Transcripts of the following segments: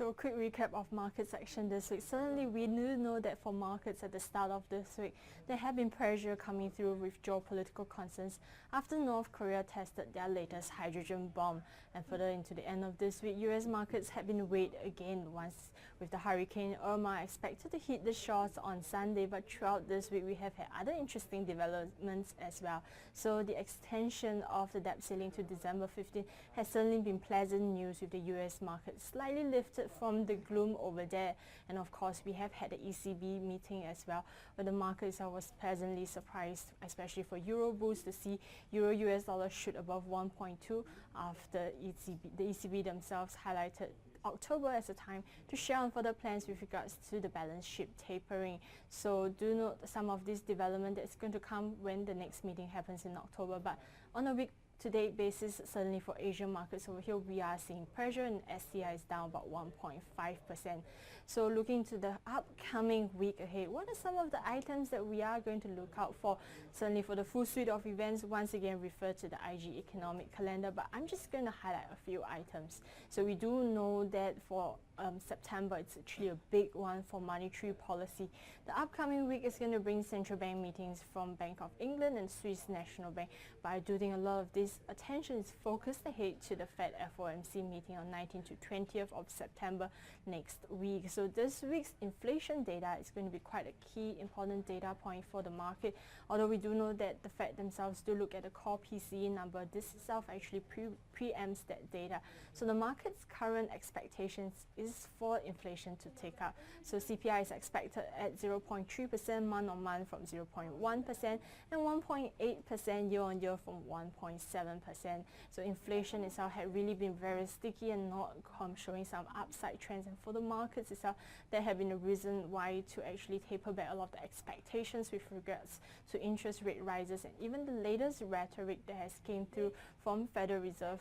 So a quick recap of market section this week. Certainly we do know that for markets at the start of this week, there have been pressure coming through with geopolitical concerns after North Korea tested their latest hydrogen bomb. And further into the end of this week, US markets have been weighed again once with the Hurricane Irma expected to hit the shores on Sunday. But throughout this week, we have had other interesting developments as well. So the extension of the debt ceiling to December 15 has certainly been pleasant news, with the US market slightly lifted from the gloom over there. And of course, we have had the ECB meeting as well, where the market itself was pleasantly surprised, especially for Euro bulls, to see Euro US dollar shoot above 1.2 after the ECB themselves highlighted October as a time to share on further plans with regards to the balance sheet tapering. So do note some of this development that's going to come when the next meeting happens in October. But on a week-to-date basis, certainly for Asian markets over here, we are seeing pressure, and STI is down about 1.5%. So looking to the upcoming week ahead, what are some of the items that we are going to look out for? Certainly for the full suite of events, once again refer to the IG economic calendar, but I'm just going to highlight a few items. So we do know that for September, it's actually a big one for monetary policy. The upcoming week is going to bring central bank meetings from Bank of England and Swiss National Bank, but I do think a lot of this attention is focused ahead to the Fed FOMC meeting on 19th to 20th of September next week. So this week's inflation data is going to be quite a key important data point for the market. Although we do know that the Fed themselves do look at the core PCE number, this itself actually preempts that data. So the market's current expectations is for inflation to take up. So CPI is expected at 0.3% month-on-month from 0.1% and 1.8% year-on-year from 1.7%. So inflation itself had really been very sticky and not showing some upside trends. And for the markets itself, there have been a reason why to actually taper back a lot of the expectations with regards to interest rate rises, and even the latest rhetoric that has came through from Federal Reserve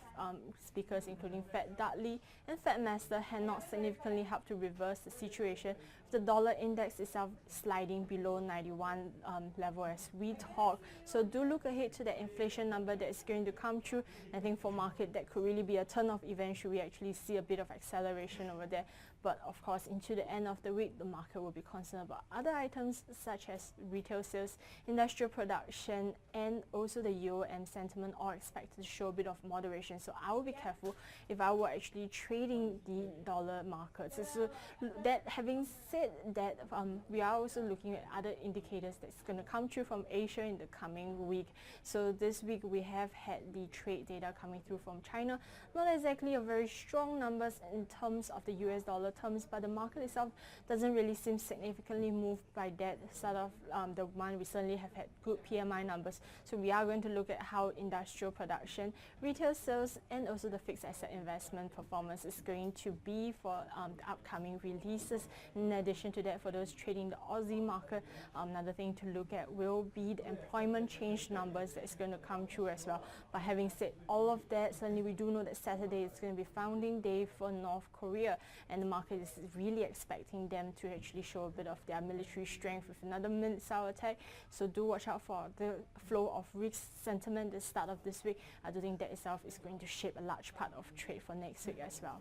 speakers, including Fed Dudley and Fed Master, had not significantly helped to reverse the situation, with the dollar index itself sliding below 91 level as we talk. So do look ahead to the inflation number that is going to come through. I think for market, that could really be a turn of event should we actually see a bit of acceleration over there. But of course, into the end of the week, the market will be concerned about other items such as retail sales, industrial production, and also the UOM sentiment, all expected to show a bit of moderation. So I will be careful if I were actually trading the dollar markets. So that having said that, we are also looking at other indicators that's going to come through from Asia in the coming week. So this week we have had the trade data coming through from China. Not exactly a very strong numbers in terms of the US dollar terms, but the market itself doesn't really seem significantly moved by that. Sort of the one we certainly have had good PMI numbers. So we are going to look at how industrial production, retail sales, and also the fixed asset investment performance is going to be for the upcoming releases. In addition to that, for those trading the Aussie market, another thing to look at will be the employment change numbers that's going to come through as well. But having said all of that, certainly we do know that Saturday is going to be founding day for North Korea, and the market is really expecting them to actually show a bit of their military strength with another missile attack. So do watch out for the flow of risk sentiment at the start of this week. I do think that itself is going to shape a large part of trade for next week as well.